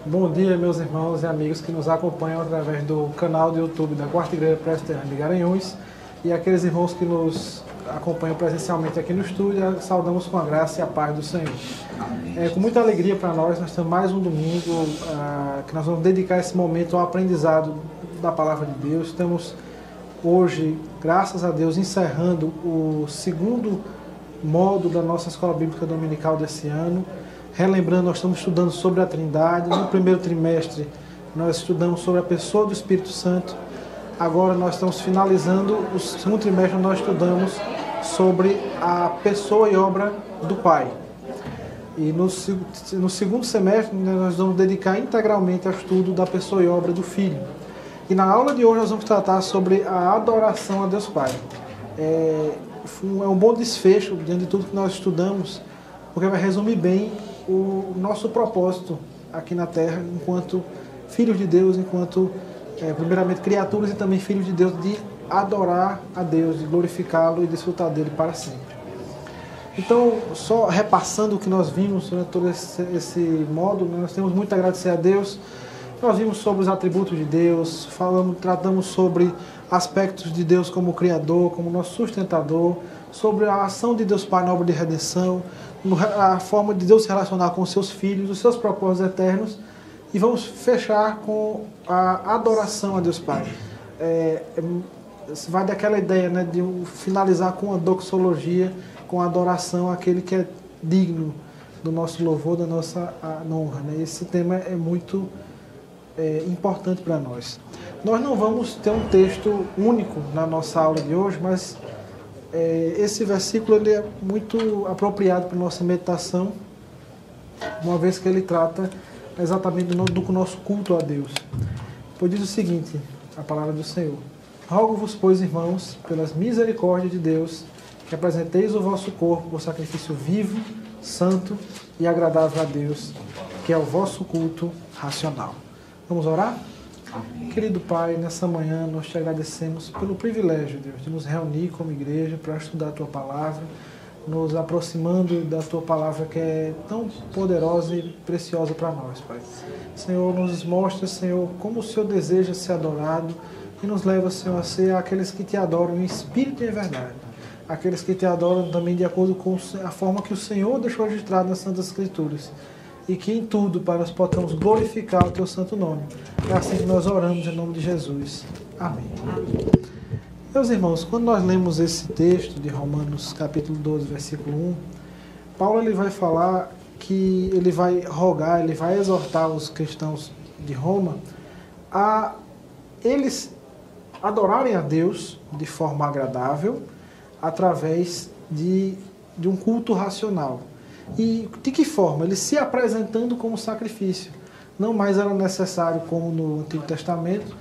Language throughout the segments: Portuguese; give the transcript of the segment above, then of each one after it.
Bom dia, meus irmãos e amigos que nos acompanham através do canal do YouTube da Quarta Igreja Presbiteriana de Garanhuns e aqueles irmãos que nos acompanham presencialmente aqui no estúdio. Saudamos com a graça e a paz do Senhor. Com muita alegria para nós temos mais um domingo que nós vamos dedicar esse momento ao aprendizado da Palavra de Deus. Estamos hoje, graças a Deus, encerrando o segundo módulo da nossa Escola Bíblica Dominical desse ano. Relembrando, nós estamos estudando sobre a Trindade. No primeiro trimestre, nós estudamos sobre a pessoa do Espírito Santo. Agora nós estamos finalizando o segundo trimestre, nós estudamos sobre a pessoa e obra do Pai. E no segundo semestre, nós vamos dedicar integralmente ao estudo da pessoa e obra do Filho. E na aula de hoje nós vamos tratar sobre a adoração a Deus Pai. É um bom desfecho diante de tudo que nós estudamos, porque vai resumir bem o nosso propósito aqui na Terra, enquanto filhos de Deus, enquanto, primeiramente, criaturas e também filhos de Deus, de adorar a Deus, de glorificá-lo e desfrutar dele para sempre. Então, só repassando o que nós vimos durante todo esse módulo, nós temos muito a agradecer a Deus. Nós vimos sobre os atributos de Deus, tratamos sobre aspectos de Deus como Criador, como nosso sustentador, sobre a ação de Deus Pai na obra de redenção, a forma de Deus se relacionar com os seus filhos, os seus propósitos eternos, e vamos fechar com a adoração a Deus Pai. Vai daquela ideia, né, de finalizar com a doxologia, com a adoração àquele que é digno do nosso louvor, da nossa honra. Né? Esse tema é muito importante para nós. Nós não vamos ter um texto único na nossa aula de hoje, mas esse versículo ele é muito apropriado para a nossa meditação, uma vez que ele trata exatamente do nosso culto a Deus. Pois diz o seguinte, a palavra do Senhor: Rogo-vos, pois, irmãos, pelas misericórdias de Deus, que apresenteis o vosso corpo por sacrifício vivo, santo e agradável a Deus, que é o vosso culto racional. Vamos orar? Amém. Querido Pai, nessa manhã nós te agradecemos pelo privilégio, Deus, de nos reunir como igreja para estudar a Tua Palavra, nos aproximando da Tua Palavra que é tão poderosa e preciosa para nós, Pai. Senhor, nos mostra, Senhor, como o Senhor deseja ser adorado e nos leva, Senhor, a ser aqueles que te adoram em espírito e em verdade. Aqueles que te adoram também de acordo com a forma que o Senhor deixou registrado nas Santas Escrituras. E que em tudo, Pai, nós possamos glorificar o Teu santo nome. É assim que nós oramos em nome de Jesus. Amém. Meus irmãos, quando nós lemos esse texto de Romanos capítulo 12, versículo 1, Paulo ele vai falar que ele vai rogar, ele vai exortar os cristãos de Roma a eles adorarem a Deus de forma agradável através de um culto racional. E de que forma? Ele se apresentando como sacrifício. Não mais era necessário, como no Antigo Testamento,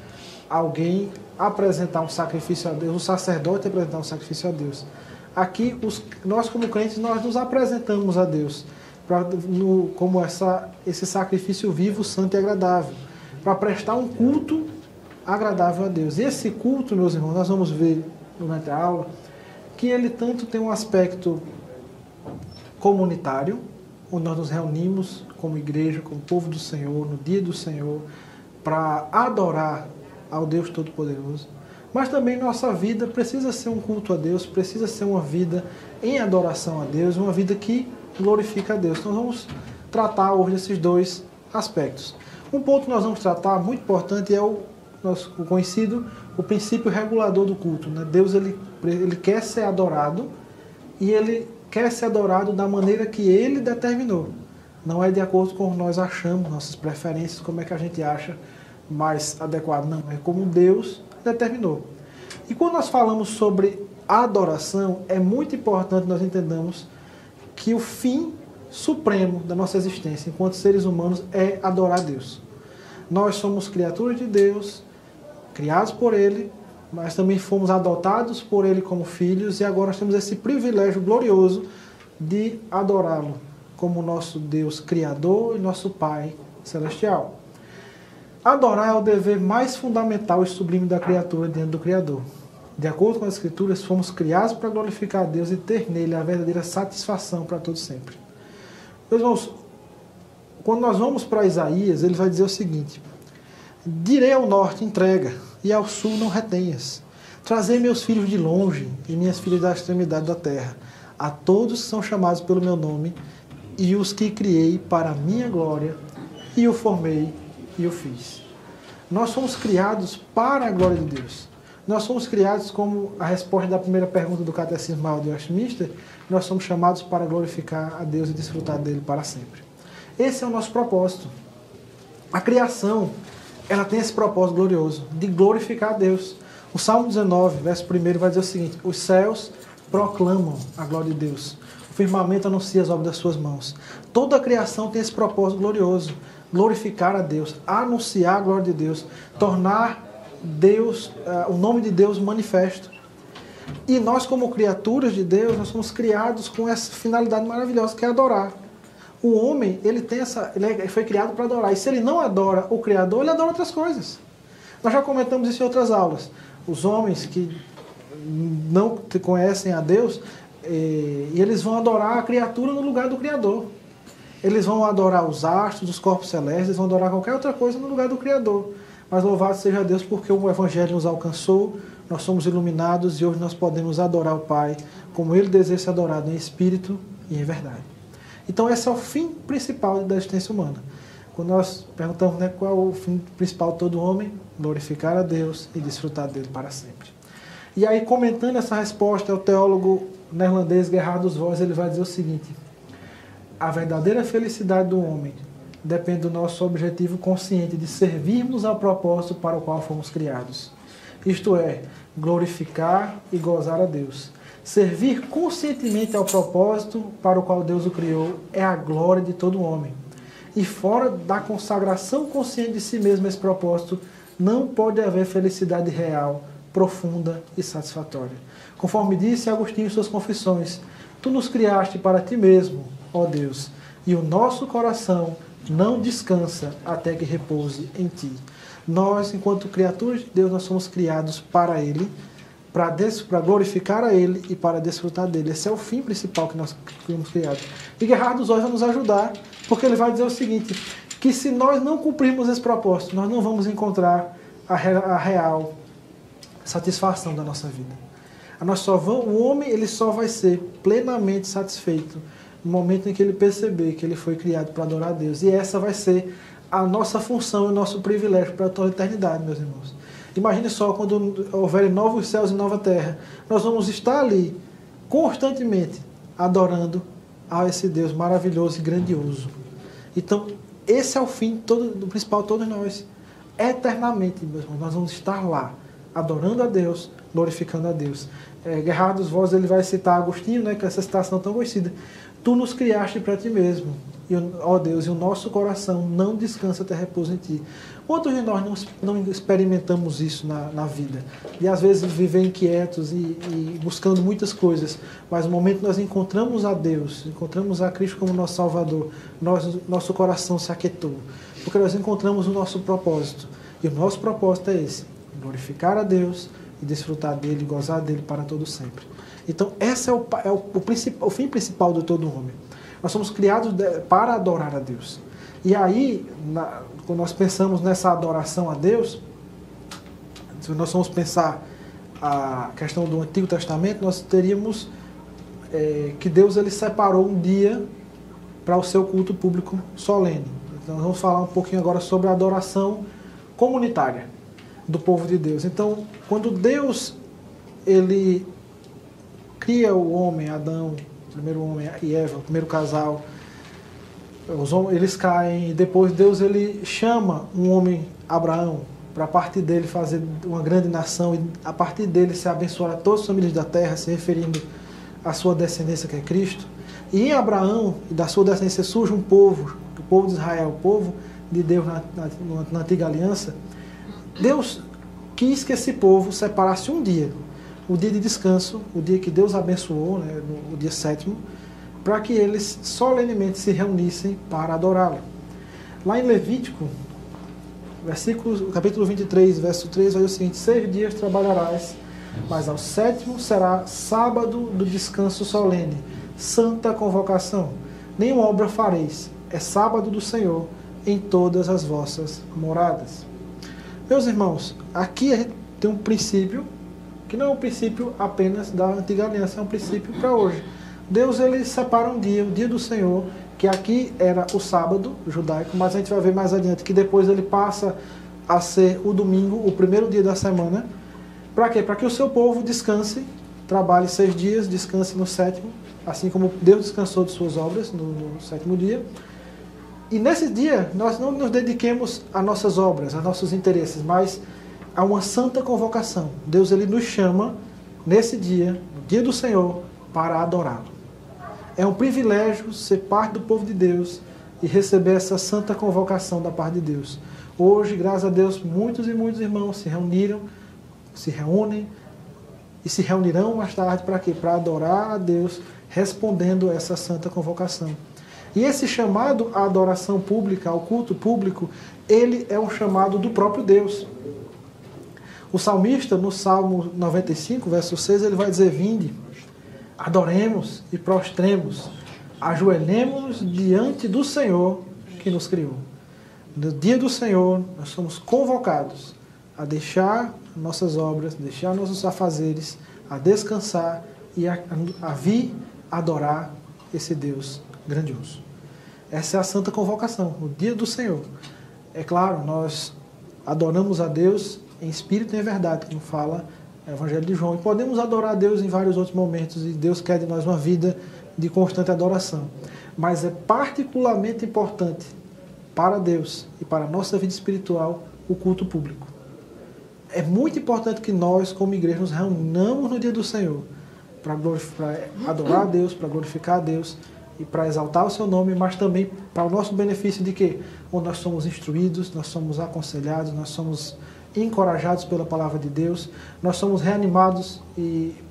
alguém apresentar um sacrifício a Deus, o sacerdote apresentar um sacrifício a Deus. Aqui, nós como crentes, nós nos apresentamos a Deus como esse sacrifício vivo, santo e agradável, para prestar um culto agradável a Deus. E esse culto, meus irmãos, nós vamos ver durante a aula, que ele tanto tem um aspecto comunitário, onde nós nos reunimos como igreja, como povo do Senhor, no dia do Senhor, para adorar ao Deus Todo-Poderoso. Mas também nossa vida precisa ser um culto a Deus, precisa ser uma vida em adoração a Deus, uma vida que glorifica a Deus. Então vamos tratar hoje esses dois aspectos. Um ponto que nós vamos tratar, muito importante, é o conhecido, o princípio regulador do culto. Né? Deus ele quer ser adorado e ele quer ser adorado da maneira que Ele determinou. Não é de acordo com o que nós achamos, nossas preferências, como é que a gente acha mais adequado. Não, é como Deus determinou. E quando nós falamos sobre adoração, é muito importante nós entendamos que o fim supremo da nossa existência, enquanto seres humanos, é adorar a Deus. Nós somos criaturas de Deus, criados por Ele, mas também fomos adotados por Ele como filhos e agora nós temos esse privilégio glorioso de adorá-lo como nosso Deus Criador e nosso Pai Celestial. Adorar é o dever mais fundamental e sublime da criatura diante do Criador. De acordo com as Escrituras, fomos criados para glorificar a Deus e ter nele a verdadeira satisfação para todo sempre. Meus irmãos, quando nós vamos para Isaías, ele vai dizer o seguinte: direi ao norte, entrega, e ao sul não retenhas. Trazei meus filhos de longe e minhas filhas da extremidade da terra, a todos que são chamados pelo meu nome, e os que criei para a minha glória, e o formei e o fiz. Nós somos criados para a glória de Deus. Nós somos criados, como a resposta da primeira pergunta do Catecismo Maior de Westminster, nós somos chamados para glorificar a Deus e desfrutar dele para sempre. Esse é o nosso propósito. A criação, ela tem esse propósito glorioso, de glorificar a Deus. O Salmo 19, verso 1, vai dizer o seguinte: os céus proclamam a glória de Deus, o firmamento anuncia as obras das suas mãos. Toda a criação tem esse propósito glorioso, glorificar a Deus, anunciar a glória de Deus, tornar Deus, o nome de Deus manifesto. E nós, como criaturas de Deus, nós somos criados com essa finalidade maravilhosa, que é adorar. O homem, ele foi criado para adorar. E se ele não adora o Criador, ele adora outras coisas. Nós já comentamos isso em outras aulas. Os homens que não conhecem a Deus, e eles vão adorar a criatura no lugar do Criador. Eles vão adorar os astros, os corpos celestes, eles vão adorar qualquer outra coisa no lugar do Criador. Mas louvado seja Deus, porque o Evangelho nos alcançou, nós somos iluminados e hoje nós podemos adorar o Pai como Ele deseja ser adorado, em espírito e em verdade. Então esse é o fim principal da existência humana. Quando nós perguntamos, né, qual é o fim principal de todo homem, glorificar a Deus e desfrutar dele para sempre. E aí, comentando essa resposta, o teólogo neerlandês Gerhardus Voss, ele vai dizer o seguinte: a verdadeira felicidade do homem depende do nosso objetivo consciente de servirmos ao propósito para o qual fomos criados. Isto é, glorificar e gozar a Deus. Servir conscientemente ao propósito para o qual Deus o criou é a glória de todo homem. E fora da consagração consciente de si mesmo a esse propósito, não pode haver felicidade real, profunda e satisfatória. Conforme disse Agostinho em suas confissões: tu nos criaste para ti mesmo, ó Deus, e o nosso coração não descansa até que repouse em ti. Nós, enquanto criaturas de Deus, nós somos criados para Ele, para glorificar a Ele e para desfrutar dele. Esse é o fim principal que nós fomos criados. E Gerhardus Voss vai nos ajudar, porque ele vai dizer o seguinte: que se nós não cumprirmos esse propósito, nós não vamos encontrar a real satisfação da nossa vida. O homem, ele só vai ser plenamente satisfeito no momento em que ele perceber que ele foi criado para adorar a Deus. E essa vai ser a nossa função e o nosso privilégio para toda a eternidade, meus irmãos. Imagine só, quando houver novos céus e nova terra, nós vamos estar ali constantemente adorando a esse Deus maravilhoso e grandioso. Então, esse é o fim do principal de todos nós. Eternamente, meus irmãos, nós vamos estar lá, adorando a Deus, glorificando a Deus. Gerhardus Voss, ele vai citar Agostinho, né, que essa citação tão conhecida: tu nos criaste para ti mesmo, ó Deus, e o nosso coração não descansa até repouso em ti. Quantos de nós não experimentamos isso na vida? E às vezes viver inquietos e buscando muitas coisas, mas no momento que nós encontramos a Deus, encontramos a Cristo como nosso Salvador, nosso coração se aquietou, porque nós encontramos o nosso propósito. E o nosso propósito é esse: glorificar a Deus e desfrutar dele e gozar dele para todo sempre. Então, esse é o fim principal de todo homem. Nós somos criados para adorar a Deus. E aí, quando nós pensamos nessa adoração a Deus, se nós formos pensar a questão do Antigo Testamento, nós teríamos que Deus ele separou um dia para o seu culto público solene. Então, nós vamos falar um pouquinho agora sobre a adoração comunitária do povo de Deus. Então, quando Deus ele cria o homem, Adão, o primeiro homem e Eva, o primeiro casal, eles caem, e depois Deus ele chama um homem, Abraão, para a partir dele fazer uma grande nação, e a partir dele se abençoar a todas as famílias da terra, se referindo à sua descendência, que é Cristo. E em Abraão e da sua descendência surge um povo, o povo de Israel, o povo de Deus na antiga aliança. Deus quis que esse povo separasse um dia, o dia de descanso, o dia que Deus abençoou, né, o dia 7º, para que eles solenemente se reunissem para adorá-lo. Lá em Levítico, capítulo 23, verso 3, vai dizer o seguinte: 6 dias trabalharás, mas ao 7º será sábado do descanso solene, santa convocação. Nenhuma obra fareis, é sábado do Senhor em todas as vossas moradas. Meus irmãos, aqui a gente tem um princípio, que não é um princípio apenas da antiga aliança, é um princípio para hoje. Deus, ele separa um dia, o dia do Senhor, que aqui era o sábado judaico, mas a gente vai ver mais adiante que depois ele passa a ser o domingo, o primeiro dia da semana. Para quê? Para que o seu povo descanse, trabalhe 6 dias, descanse no 7º, assim como Deus descansou de suas obras no 7º dia. E nesse dia, nós não nos dediquemos a nossas obras, a nossos interesses, mas a uma santa convocação. Deus, ele nos chama nesse dia, no dia do Senhor, para adorá-lo. É um privilégio ser parte do povo de Deus e receber essa santa convocação da parte de Deus. Hoje, graças a Deus, muitos e muitos irmãos se reúnem e se reunirão mais tarde para quê? Para adorar a Deus, respondendo a essa santa convocação. E esse chamado à adoração pública, ao culto público, ele é um chamado do próprio Deus. O salmista, no Salmo 95, verso 6, ele vai dizer: vinde, adoremos e prostremos, ajoelhemos diante do Senhor que nos criou. No dia do Senhor, nós somos convocados a deixar nossas obras, deixar nossos afazeres, a descansar e a vir adorar esse Deus grandioso. Essa é a santa convocação, o dia do Senhor. É claro, nós adoramos a Deus em espírito e em verdade, como fala o Evangelho de João. E podemos adorar a Deus em vários outros momentos, e Deus quer de nós uma vida de constante adoração. Mas é particularmente importante para Deus e para a nossa vida espiritual o culto público. É muito importante que nós, como igreja, nos reunamos no dia do Senhor para adorar a Deus, para glorificar a Deus e para exaltar o seu nome, mas também para o nosso benefício de quê? Onde nós somos instruídos, nós somos aconselhados, nós somos encorajados pela palavra de Deus, nós somos reanimados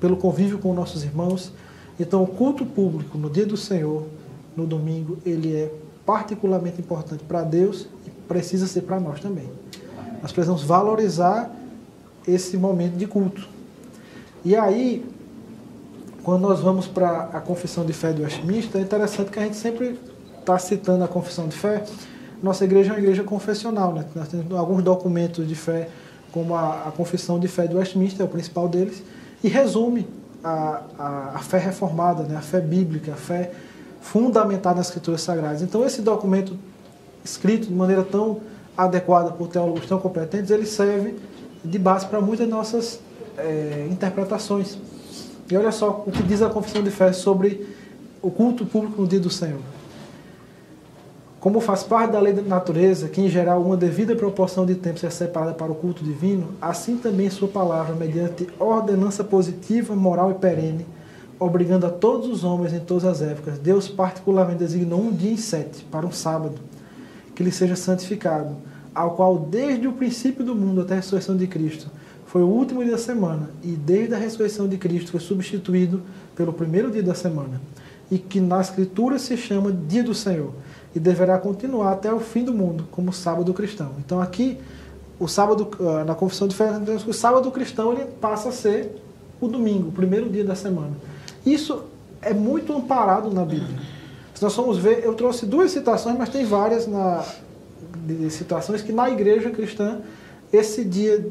pelo convívio com nossos irmãos. Então, o culto público no dia do Senhor, no domingo, ele é particularmente importante para Deus e precisa ser para nós também. Nós precisamos valorizar esse momento de culto. E aí, quando nós vamos para a confissão de fé do Westminster, é interessante que a gente sempre está citando a confissão de fé. Nossa igreja é uma igreja confessional, né? Nós temos alguns documentos de fé, como a confissão de fé do Westminster, é o principal deles, e resume a fé reformada, né? A fé bíblica, a fé fundamentada nas Escrituras Sagradas. Então, esse documento, escrito de maneira tão adequada por teólogos tão competentes, ele serve de base para muitas nossas interpretações. E olha só o que diz a confissão de fé sobre o culto público no dia do Senhor. Como faz parte da lei da natureza, que em geral uma devida proporção de tempo é separada para o culto divino, assim também sua palavra, mediante ordenança positiva, moral e perene, obrigando a todos os homens em todas as épocas, Deus particularmente designou um dia em 7, para um sábado, que lhe seja santificado, ao qual desde o princípio do mundo até a ressurreição de Cristo, foi o último dia da semana, e desde a ressurreição de Cristo foi substituído pelo primeiro dia da semana, e que na Escritura se chama dia do Senhor, e deverá continuar até o fim do mundo, como sábado cristão. Então aqui, o sábado, na confissão de fé, o sábado cristão ele passa a ser o domingo, o primeiro dia da semana. Isso é muito amparado na Bíblia. Se nós formos ver, eu trouxe 2 citações, mas tem várias de citações que na igreja cristã, esse dia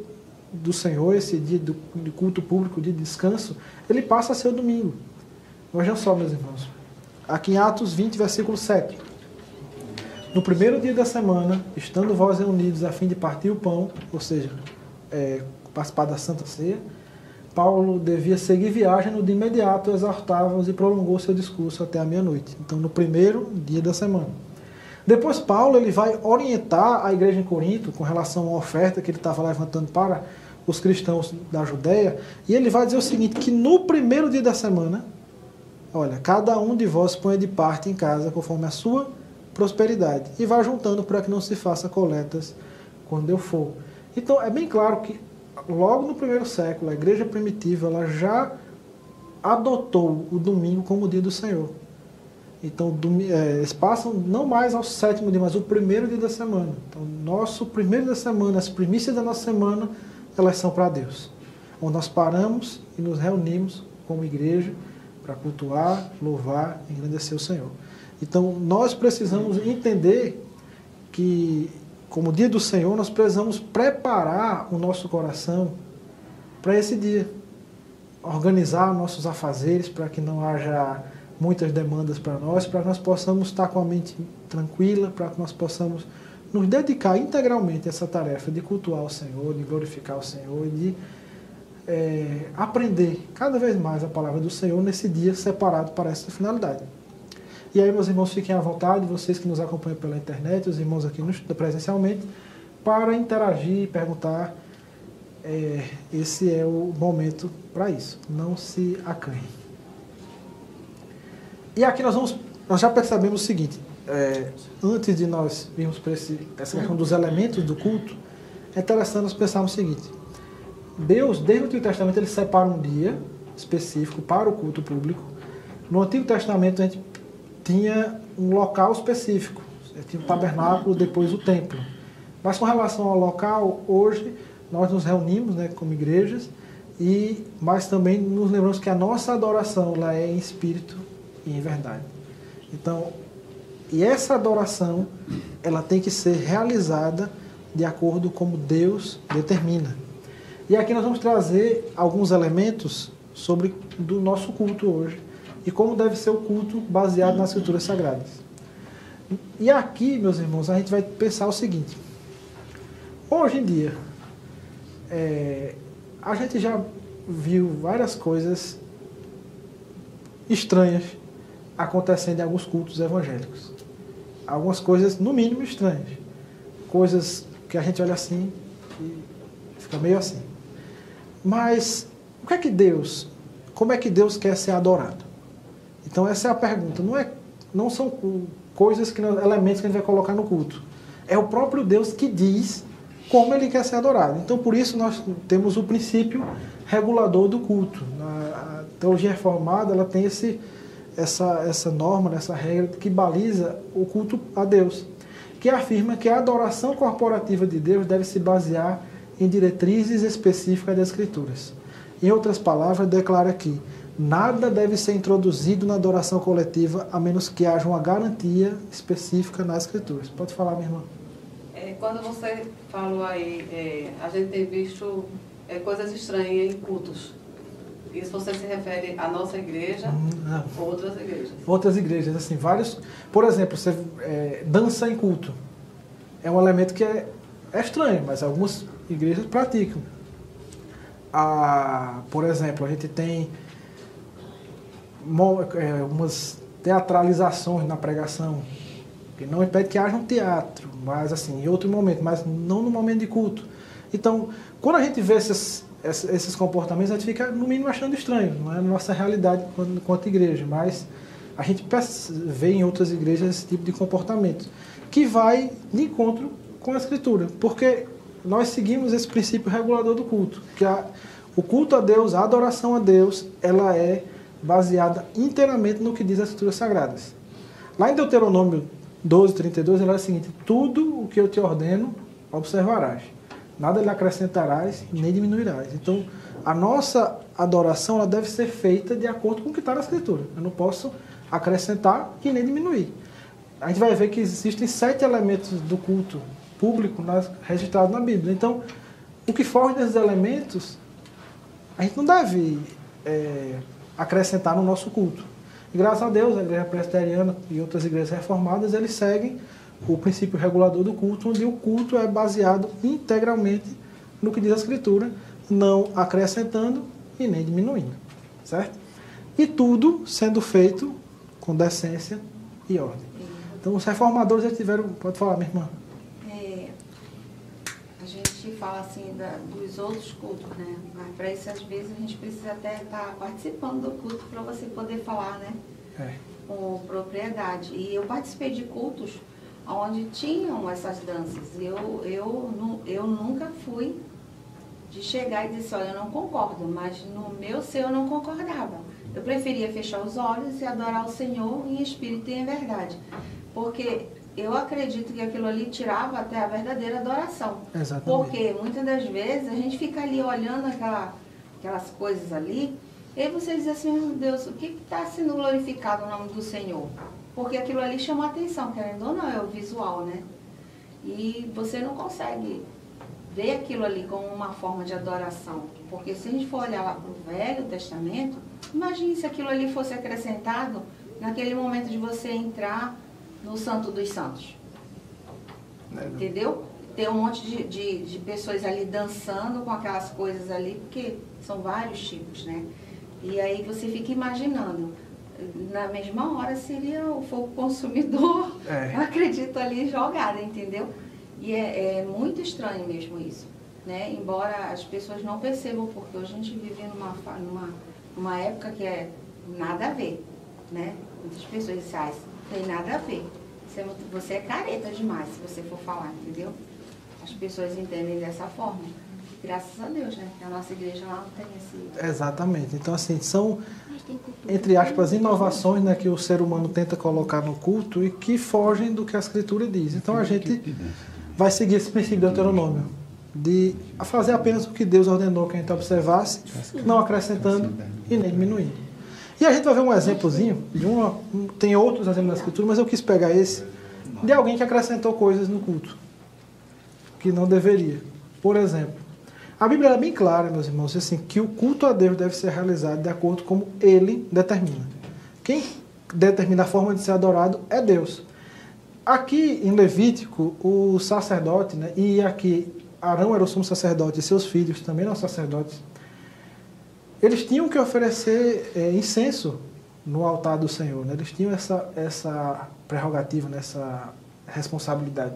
do Senhor, esse dia de culto público, de descanso, ele passa a ser o domingo. Vejam só, meus irmãos. Aqui em Atos 20, versículo 7. No primeiro dia da semana, estando vós reunidos a fim de partir o pão, ou seja, participar da Santa Ceia, Paulo devia seguir viagem, de imediato exortava-os e prolongou seu discurso até a meia-noite. Então, no primeiro dia da semana. Depois, Paulo ele vai orientar a igreja em Corinto com relação à oferta que ele estava levantando para os cristãos da Judéia, e ele vai dizer o seguinte, que no primeiro dia da semana, olha, cada um de vós põe de parte em casa conforme a sua prosperidade, e vai juntando para que não se faça coletas quando eu for. Então, é bem claro que logo no primeiro século, a igreja primitiva ela já adotou o domingo como o dia do Senhor. Então, eles passam não mais ao 7º dia, mas o primeiro dia da semana. Então, nosso primeiro dia da semana, as primícias da nossa semana, elas são para Deus. Onde nós paramos e nos reunimos como igreja para cultuar, louvar e engrandecer o Senhor. Então, nós precisamos entender que, como dia do Senhor, nós precisamos preparar o nosso coração para esse dia. Organizar nossos afazeres para que não haja muitas demandas para que nós possamos estar com a mente tranquila, para que nós possamos nos dedicar integralmente a essa tarefa de cultuar o Senhor, de glorificar o Senhor e de aprender cada vez mais a palavra do Senhor nesse dia separado para essa finalidade. E aí, meus irmãos, fiquem à vontade, vocês que nos acompanham pela internet, os irmãos aqui presencialmente, para interagir e perguntar. Esse é o momento para isso. Não se acanhe. E aqui nós já percebemos o seguinte, antes de nós virmos para essa questão dos elementos do culto, é interessante nós pensarmos o seguinte: Deus, desde o Antigo Testamento, ele separa um dia específico para o culto público. No Antigo Testamento, a gente tinha um local específico, tinha o tabernáculo, depois o templo. Mas com relação ao local, hoje nós nos reunimos, né, como igrejas, mas também nos lembramos que a nossa adoração lá é em espírito e em verdade. Então, e essa adoração, ela tem que ser realizada de acordo com como Deus determina. E aqui nós vamos trazer alguns elementos do nosso culto hoje e como deve ser o culto baseado nas Escrituras Sagradas. E aqui, meus irmãos, a gente vai pensar o seguinte: hoje em dia, a gente já viu várias coisas estranhas acontecendo em alguns cultos evangélicos. Algumas coisas, no mínimo, estranhas. Coisas que a gente olha assim e fica meio assim. Mas, como é que Deus quer ser adorado? Então, essa é a pergunta. Não são coisas, elementos que a gente vai colocar no culto. É o próprio Deus que diz como ele quer ser adorado. Então, por isso, nós temos o princípio regulador do culto. A teologia reformada, ela tem essa norma, essa regra que baliza o culto a Deus, que afirma que a adoração corporativa de Deus deve se basear em diretrizes específicas das Escrituras. Em outras palavras, declara que nada deve ser introduzido na adoração coletiva a menos que haja uma garantia específica nas Escrituras. Pode falar, minha irmã. Quando você falou aí, a gente tem visto coisas estranhas em cultos. Isso você se refere à nossa igreja ou outras igrejas? Outras igrejas, assim, vários. Por exemplo, você dança em culto. É um elemento que é estranho, mas algumas igrejas praticam. Por exemplo, a gente tem umas teatralizações na pregação, que não impede que haja um teatro, mas assim, em outro momento, mas não no momento de culto. Então, quando a gente vê esses comportamentos, a gente fica, no mínimo, achando estranho. Não é a nossa realidade enquanto igreja, mas a gente vê em outras igrejas esse tipo de comportamento, que vai de encontro com a Escritura, porque nós seguimos esse princípio regulador do culto, que o culto a Deus, a adoração a Deus, ela é baseada inteiramente no que diz as Escrituras Sagradas. Lá em Deuteronômio 12:32, ela é o seguinte: tudo o que eu te ordeno, observarás. Nada lhe acrescentarás, nem diminuirás. Então, a nossa adoração, ela deve ser feita de acordo com o que está na Escritura. Eu não posso acrescentar e nem diminuir. A gente vai ver que existem 7 elementos do culto público registrados na Bíblia. Então, o que foge desses elementos, a gente não deve acrescentar no nosso culto. E, graças a Deus, a Igreja Presbiteriana e outras igrejas reformadas, eles seguem o princípio regulador do culto, onde o culto é baseado integralmente no que diz a Escritura, não acrescentando e nem diminuindo, certo? E tudo sendo feito com decência e ordem. Então, os reformadores já tiveram... Pode falar, minha irmã. A gente fala assim dos outros cultos, né? Mas para isso, às vezes, a gente precisa até estar participando do culto para você poder falar, né? Com propriedade. E eu participei de cultos onde tinham essas danças. Eu nunca fui de chegar e dizer, olha, eu não concordo, mas no meu ser eu não concordava. Eu preferia fechar os olhos e adorar o Senhor em espírito e em verdade. Porque eu acredito que aquilo ali tirava até a verdadeira adoração. Exatamente. Porque muitas das vezes a gente fica ali olhando aquelas coisas ali, e aí você diz assim, meu Deus, o que está sendo glorificado no nome do Senhor? porque aquilo ali chama a atenção, querendo ou não, é o visual, né? E você não consegue ver aquilo ali como uma forma de adoração, porque se a gente for olhar lá para o Velho Testamento, imagine se aquilo ali fosse acrescentado naquele momento de você entrar no Santo dos Santos. Entendeu? Tem um monte de pessoas ali dançando com aquelas coisas ali, porque são vários tipos, né? E aí você fica imaginando, na mesma hora seria o fogo consumidor, acredito ali, jogado, entendeu? E é muito estranho mesmo isso, né? Embora as pessoas não percebam, porque hoje a gente vive numa época que é nada a ver, né? Muitas pessoas dizem, ah, tem nada a ver. Você é careta demais se você for falar, entendeu? As pessoas entendem dessa forma. Graças a Deus, né? Que a nossa igreja lá não tem esse... Exatamente. Então, assim, são, entre aspas, inovações, né, que o ser humano tenta colocar no culto e que fogem do que a Escritura diz. Então, a gente vai seguir esse princípio do Deuteronômio, de fazer apenas o que Deus ordenou que a gente observasse, não acrescentando e nem diminuindo. E a gente vai ver um exemplozinho, tem outros exemplos na Escritura, mas eu quis pegar esse, de alguém que acrescentou coisas no culto, que não deveria. Por exemplo, a Bíblia é bem clara, meus irmãos, assim, que o culto a Deus deve ser realizado de acordo com como Ele determina. Quem determina a forma de ser adorado é Deus. Aqui em Levítico, o sacerdote, né, e aqui Arão era o sumo sacerdote e seus filhos também eram sacerdotes, eles tinham que oferecer incenso no altar do Senhor, né? Eles tinham essa prerrogativa, né? Essa responsabilidade.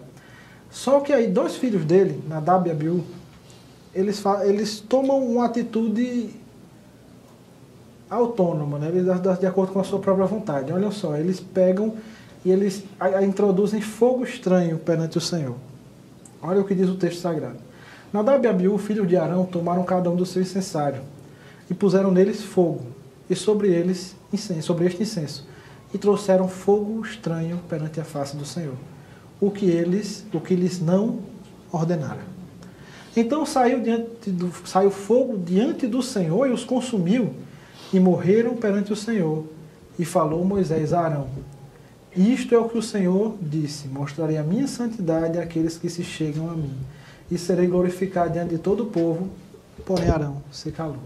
Só que aí 2 filhos dele, Nadab e Abiú, eles tomam uma atitude autônoma, né? Eles de acordo com a sua própria vontade. Olha só, eles pegam e eles introduzem fogo estranho perante o Senhor. Olha o que diz o texto sagrado. Nadab e Abiú, filhos de Arão, tomaram cada um do seu incensário e puseram neles fogo, e sobre eles sobre este incenso, e trouxeram fogo estranho perante a face do Senhor, o que lhes não ordenaram. Então saiu fogo diante do Senhor e os consumiu, e morreram perante o Senhor. E falou Moisés a Arão: isto é o que o Senhor disse: mostrarei a minha santidade àqueles que se chegam a mim, e serei glorificado diante de todo o povo. Porém Arão se calou.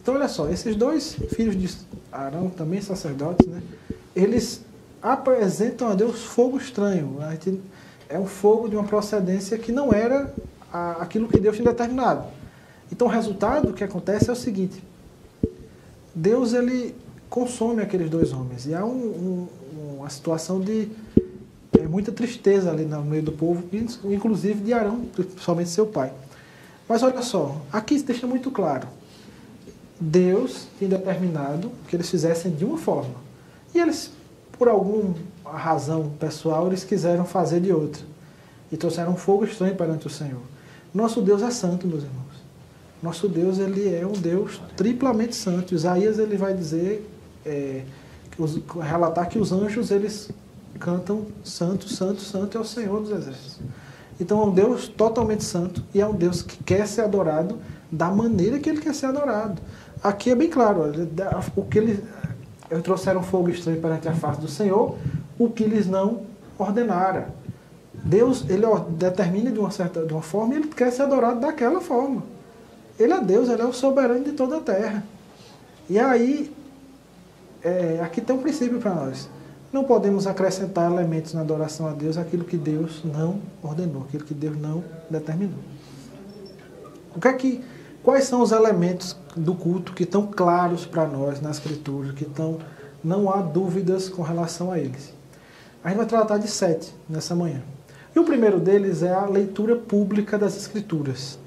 Então, olha só, esses 2 filhos de Arão, também sacerdotes, né, eles apresentam a Deus fogo estranho. É um fogo de uma procedência que não era aquilo que Deus tinha determinado. Então, o resultado que acontece é o seguinte: Deus, ele consome aqueles 2 homens. E há uma situação de muita tristeza ali no meio do povo, inclusive de Arão, principalmente seu pai. Mas olha só, aqui deixa muito claro. Deus tinha determinado que eles fizessem de uma forma. E eles, por alguma razão pessoal, eles quiseram fazer de outra. E trouxeram um fogo estranho perante o Senhor. Nosso Deus é santo, meus irmãos. Nosso Deus, ele é um Deus triplamente santo. Isaías, ele vai dizer, relatar que os anjos, eles cantam santo, santo, santo é o Senhor dos exércitos. Então é um Deus totalmente santo e é um Deus que quer ser adorado da maneira que ele quer ser adorado. Aqui é bem claro, o que eles trouxeram fogo estranho perante a face do Senhor, o que eles não ordenaram. Deus, ele determina de uma forma e ele quer ser adorado daquela forma. Ele é Deus, ele é o soberano de toda a terra. E aí, aqui tem um princípio para nós. Não podemos acrescentar elementos na adoração a Deus aquilo que Deus não ordenou, aquilo que Deus não determinou. Quais são os elementos do culto que estão claros para nós na Escritura, que não há dúvidas com relação a eles? A gente vai tratar de 7 nessa manhã. E o primeiro deles é a leitura pública das Escrituras.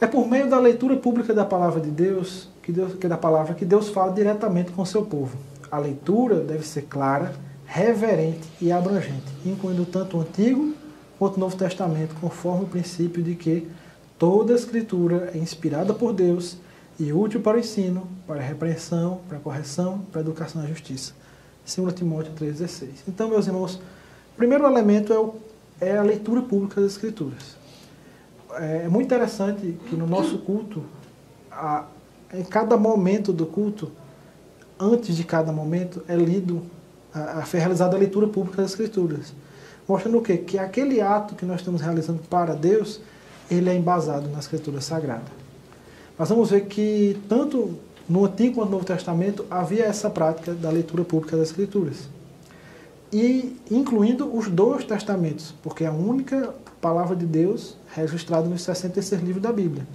É por meio da leitura pública da palavra de Deus, que Deus fala diretamente com o seu povo. A leitura deve ser clara, reverente e abrangente, incluindo tanto o Antigo quanto o Novo Testamento, conforme o princípio de que toda a Escritura é inspirada por Deus e útil para o ensino, para a repreensão, para a correção, para a educação na justiça. 2 Timóteo 3,16. Então, meus irmãos, o primeiro elemento é a leitura pública das Escrituras. É muito interessante que no nosso culto, em cada momento do culto, antes de cada momento, é lido foi realizada a leitura pública das Escrituras. Mostrando o quê? Que aquele ato que nós estamos realizando para Deus, ele é embasado na Escritura Sagrada. Nós vamos ver que tanto no Antigo quanto no Novo Testamento havia essa prática da leitura pública das Escrituras. E incluindo os 2 testamentos, porque é a única palavra de Deus registrada nos 66 livros da Bíblia.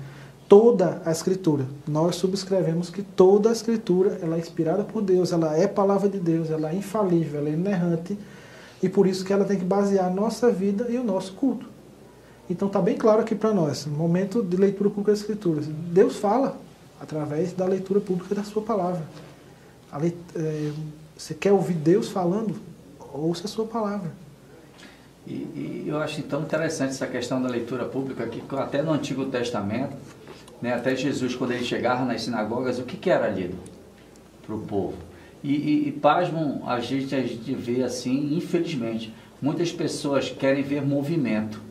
Toda a Escritura. Nós subscrevemos que toda a Escritura ela é inspirada por Deus, ela é palavra de Deus, ela é infalível, ela é inerrante, e por isso que ela tem que basear a nossa vida e o nosso culto. Então está bem claro aqui para nós, no momento de leitura pública das Escrituras. Deus fala através da leitura pública da sua palavra. Você quer ouvir Deus falando? Ouça a sua palavra. E eu acho tão interessante essa questão da leitura pública, que até no Antigo Testamento, né, até Jesus, quando ele chegava nas sinagogas, o que era lido para o povo? E pasmam, a gente vê assim, infelizmente, muitas pessoas querem ver movimento.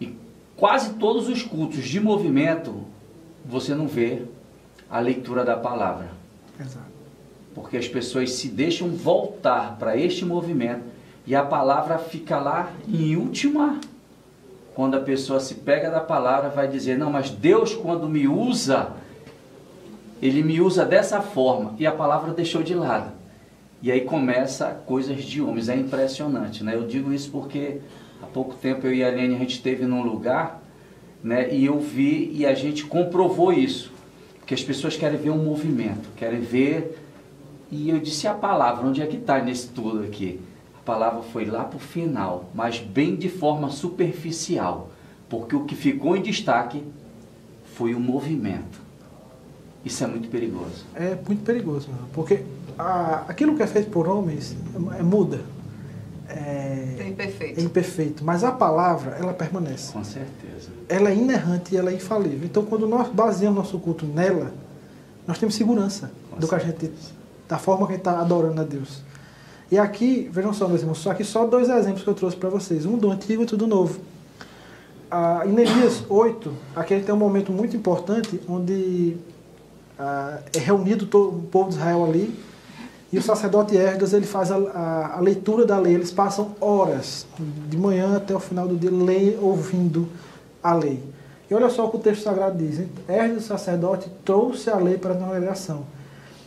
E quase todos os cultos de movimento, você não vê a leitura da palavra. Exato. Porque as pessoas se deixam voltar para este movimento e a palavra fica lá em última. Quando a pessoa se pega da palavra, vai dizer, não, mas Deus quando me usa, Ele me usa dessa forma. E a palavra deixou de lado. E aí começa coisas de homens. É impressionante, né? Eu digo isso porque há pouco tempo eu e a Lene, a gente esteve num lugar, né? E eu vi e a gente comprovou isso. Porque as pessoas querem ver um movimento, querem ver... E eu disse, a palavra, onde é que está nesse tudo aqui? A palavra foi lá para o final, mas bem de forma superficial. Porque o que ficou em destaque foi o movimento. Isso é muito perigoso. É muito perigoso, porque aquilo que é feito por homens muda. É imperfeito. É imperfeito, mas a palavra, ela permanece. Com certeza. Ela é inerrante e ela é infalível. Então, quando nós baseamos nosso culto nela, nós temos segurança do que a gente, da forma que a gente está adorando a Deus. E aqui, vejam só, meus irmãos, aqui só 2 exemplos que eu trouxe para vocês. Um do Antigo e outro do Novo. Em Neemias 8, aqui a gente tem um momento muito importante, onde é reunido todo o povo de Israel ali, e o sacerdote Esdras, ele faz a leitura da lei. Eles passam horas, de manhã até o final do dia, ouvindo a lei. E olha só o que o texto sagrado diz. Esdras, o sacerdote, trouxe a lei para a congregação,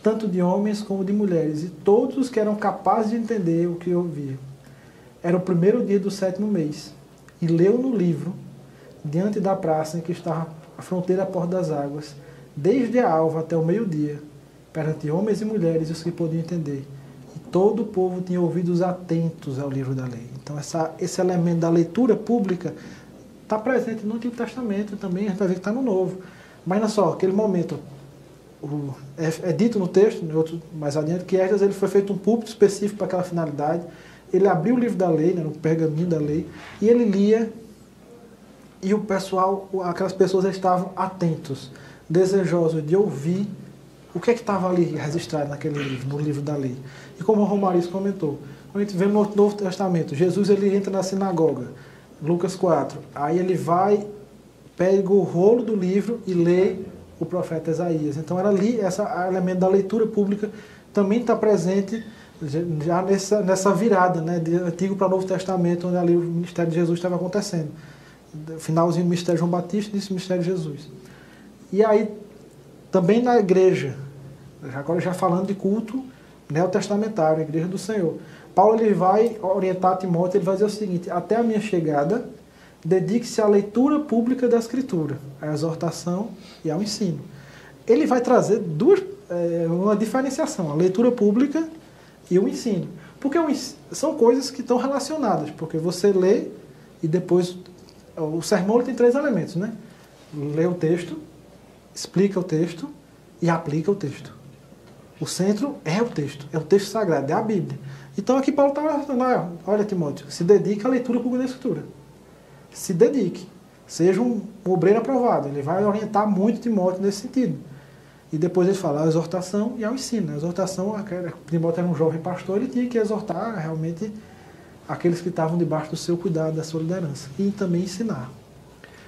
tanto de homens como de mulheres, e todos os que eram capazes de entender o que ouviam. Era o 1º dia do 7º mês, e leu no livro, diante da praça em que estava a fronteira à porta das águas, desde a alva até o meio-dia, perante homens e mulheres, os que podiam entender. E todo o povo tinha ouvidos atentos ao livro da lei. Então, esse elemento da leitura pública está presente no Antigo Testamento também, a gente vai ver que está no Novo. Mas não só, aquele momento, é dito no texto, mais adiante, que Esdras ele foi feito um púlpito específico para aquela finalidade. Ele abriu o livro da lei, né, no pergaminho da lei, e ele lia, e o pessoal, aquelas pessoas estavam atentos, desejosos de ouvir o que estava ali registrado naquele livro, no livro da lei. E como o Romariz comentou, quando a gente vê no Novo Testamento, Jesus ele entra na sinagoga, Lucas 4, aí ele vai, pega o rolo do livro e lê o profeta Isaías. Então era ali, esse elemento da leitura pública também está presente já nessa virada, né, de Antigo para Novo Testamento, onde ali o ministério de Jesus estava acontecendo. Finalzinho do ministério de João Batista e do ministério de Jesus. E aí, também na igreja, agora já falando de culto neotestamentário, a igreja do Senhor, Paulo ele vai orientar Timóteo, ele vai dizer o seguinte: até a minha chegada, dedique-se à leitura pública da Escritura, à exortação e ao ensino. Ele vai trazer uma diferenciação, a leitura pública e o ensino. Porque são coisas que estão relacionadas, porque você lê e depois... O sermão ele tem 3 elementos, né? Lê o texto, explica o texto e aplica o texto. O centro é o texto sagrado, é a Bíblia. Então aqui Paulo está, olha Timóteo, se dedique à leitura pública da Escritura. Se dedique. Seja um obreiro aprovado. Ele vai orientar muito Timóteo nesse sentido. E depois ele fala a exortação e ao ensino. A exortação, Timóteo era um jovem pastor, ele tinha que exortar realmente aqueles que estavam debaixo do seu cuidado, da sua liderança. E também ensinar.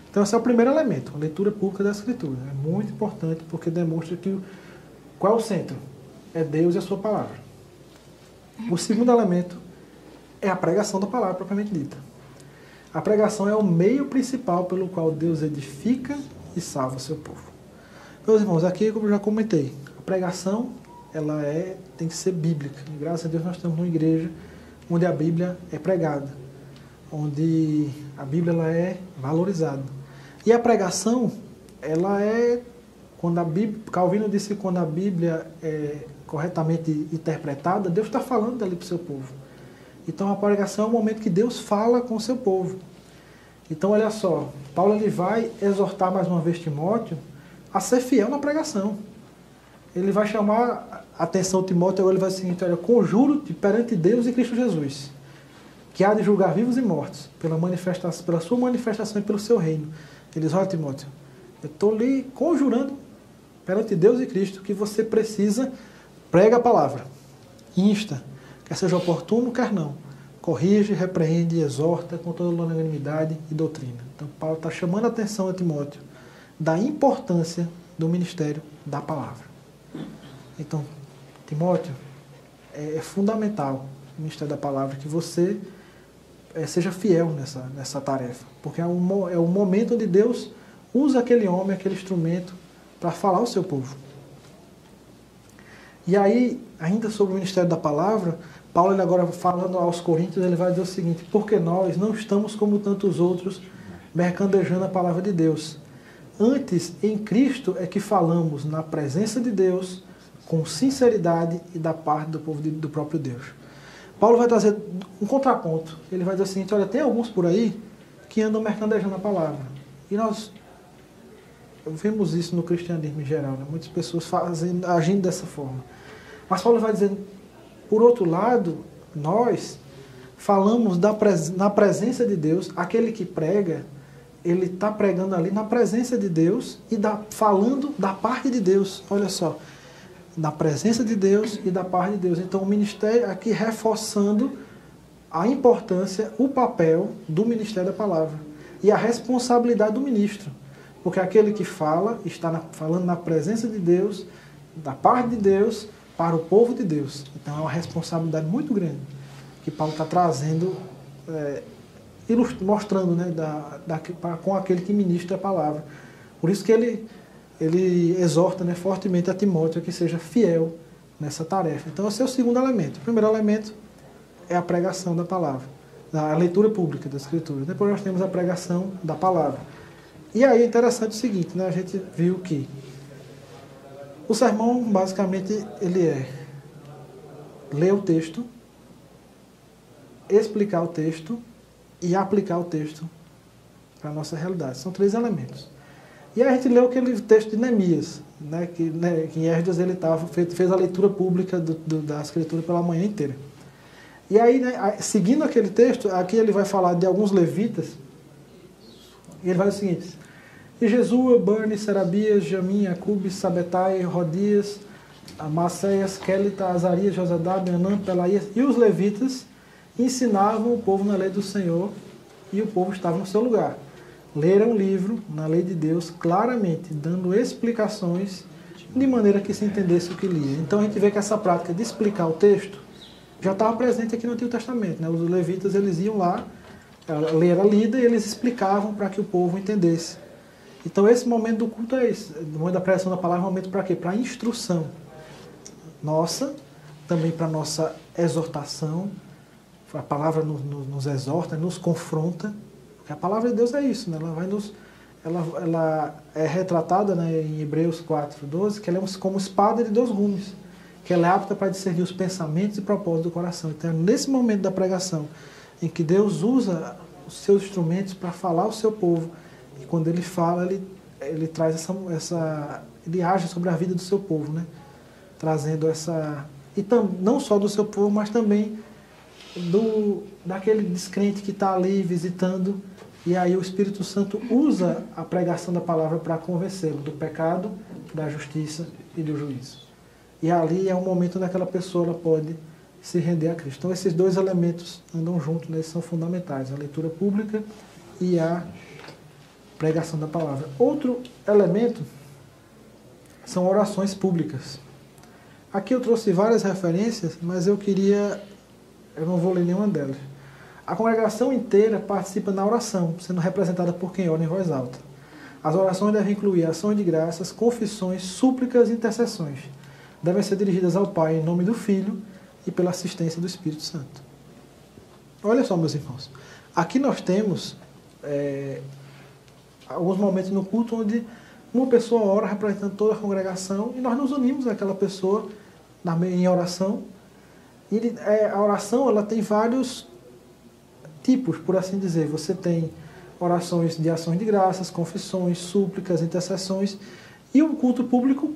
Então esse é o primeiro elemento, a leitura pública da Escritura. É muito importante porque demonstra que qual é o centro? É Deus e a sua palavra. O segundo elemento é a pregação da palavra propriamente dita. A pregação é o meio principal pelo qual Deus edifica e salva o seu povo. Meus irmãos, aqui, como eu já comentei, a pregação ela tem que ser bíblica. E, graças a Deus nós estamos numa igreja onde a Bíblia é pregada, onde a Bíblia ela é valorizada. E a pregação, ela é, quando a Bíblia, Calvino disse que quando a Bíblia é corretamente interpretada, Deus está falando ali para o seu povo. Então a pregação é o momento que Deus fala com o seu povo. Então olha só, Paulo ele vai exortar mais uma vez Timóteo a ser fiel na pregação. Ele vai chamar a atenção de Timóteo, agora ele vai dizer o seguinte, olha, conjuro-te perante Deus e Cristo Jesus, que há de julgar vivos e mortos, pela sua manifestação e pelo seu reino. Ele diz, olha Timóteo, eu estou lhe conjurando perante Deus e Cristo que você precisa, prega a palavra, insta, quer seja oportuno, quer não, corrige, repreende, exorta com toda longanimidade e doutrina. Então Paulo está chamando a atenção a Timóteo da importância do ministério da palavra. Então, Timóteo, é fundamental o ministério da palavra que você seja fiel nessa tarefa, porque é o momento onde Deus usa aquele homem, aquele instrumento para falar ao seu povo. E aí, ainda sobre o ministério da palavra, Paulo ele agora falando aos Coríntios, ele vai dizer o seguinte, porque nós não estamos como tantos outros mercadejando a palavra de Deus. Antes, em Cristo é que falamos na presença de Deus, com sinceridade e da parte do povo do próprio Deus. Paulo vai trazer um contraponto. Ele vai dizer o seguinte, olha, tem alguns por aí que andam mercadejando a palavra. E nós vemos isso no cristianismo em geral, né? Muitas pessoas agindo dessa forma. Mas Paulo vai dizer, por outro lado, nós falamos na presença de Deus, aquele que prega, ele está pregando ali na presença de Deus e falando da parte de Deus. Olha só, na presença de Deus e da parte de Deus. Então o ministério aqui reforçando a importância, o papel do ministério da palavra e a responsabilidade do ministro. Porque aquele que fala, está falando na presença de Deus, da parte de Deus, para o povo de Deus. Então é uma responsabilidade muito grande que Paulo está trazendo, mostrando, né, com aquele que ministra a palavra. Por isso que ele exorta, né, fortemente a Timóteo que seja fiel nessa tarefa. Então esse é o segundo elemento. O primeiro elemento é a pregação da palavra, a leitura pública da Escritura. Depois nós temos a pregação da palavra. E aí é interessante o seguinte, né, a gente viu que o sermão, basicamente, ele é ler o texto, explicar o texto e aplicar o texto para a nossa realidade. São 3 elementos. E aí a gente leu aquele texto de Neemias, né, que em Esdras ele fez a leitura pública da Escritura pela manhã inteira. E aí, né, seguindo aquele texto, aqui ele vai falar de alguns levitas, e ele vai dizer o seguinte, e Jesua, Bani, Serabias, Jamim, Acube, Sabetai, Rodias, Maceias, Quelita, Azarias, Josadá, Anã, Pelaías, e os levitas ensinavam o povo na lei do Senhor, e o povo estava no seu lugar. Leram o livro, na lei de Deus, claramente, dando explicações de maneira que se entendesse o que lia. Então a gente vê que essa prática de explicar o texto já estava presente aqui no Antigo Testamento, né? Os levitas eles iam lá, a lei era lida e eles explicavam para que o povo entendesse. Então esse momento do culto é esse, o momento da pregação da palavra é um momento para quê? Para a instrução nossa, também para a nossa exortação. A palavra nos exorta, nos confronta. Porque a palavra de Deus é isso, né? Ela é retratada, né, em Hebreus 4:12, que ela é como espada de 2 gumes, que ela é apta para discernir os pensamentos e propósitos do coração. Então é nesse momento da pregação em que Deus usa os seus instrumentos para falar ao seu povo. E quando ele fala, ele traz ele age sobre a vida do seu povo, né? Trazendo essa... E não só do seu povo, mas também daquele descrente que está ali visitando. E aí o Espírito Santo usa a pregação da palavra para convencê-lo do pecado, da justiça e do juízo. E ali é um momento onde aquela pessoa ela pode se render a Cristo. Então esses 2 elementos andam juntos, né? São fundamentais, a leitura pública e a pregação da palavra. Outro elemento são orações públicas. Aqui eu trouxe várias referências, mas eu queria Eu não vou ler nenhuma delas. A congregação inteira participa na oração, sendo representada por quem ora em voz alta. As orações devem incluir ações de graças, confissões, súplicas e intercessões. Devem ser dirigidas ao Pai em nome do Filho e pela assistência do Espírito Santo. Olha só, meus irmãos. Aqui nós temos alguns momentos no culto onde uma pessoa ora representando toda a congregação e nós nos unimos àquela pessoa em oração. E a oração ela tem vários tipos, por assim dizer. Você tem orações de ações de graças, confissões, súplicas, intercessões. E o culto público,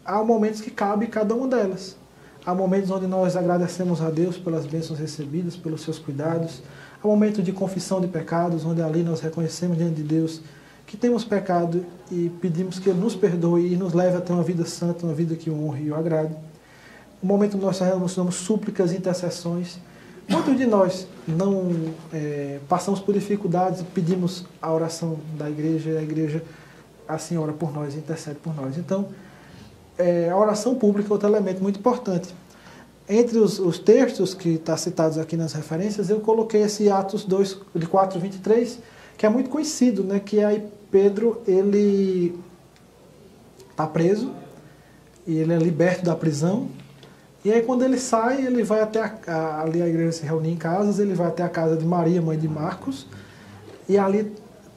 há momentos que cabe cada uma delas. Há momentos onde nós agradecemos a Deus pelas bênçãos recebidas, pelos seus cuidados. Há momentos de confissão de pecados, onde ali nós reconhecemos diante de Deus que temos pecado e pedimos que Ele nos perdoe e nos leve a ter uma vida santa, uma vida que o honre e o agrade. O momento onde nós realizamos súplicas e intercessões. Muitos de nós não passamos por dificuldades e pedimos a oração da igreja, e a igreja assim ora por nós, intercede por nós. Então, a oração pública é outro elemento muito importante. Entre os textos que estão citados aqui nas referências, eu coloquei esse Atos 2, de 4, 23, que é muito conhecido, né? Que aí Pedro, ele está preso, e ele é liberto da prisão, e aí quando ele sai, ele vai até ali a igreja se reunir em casas, ele vai até a casa de Maria, mãe de Marcos, e ali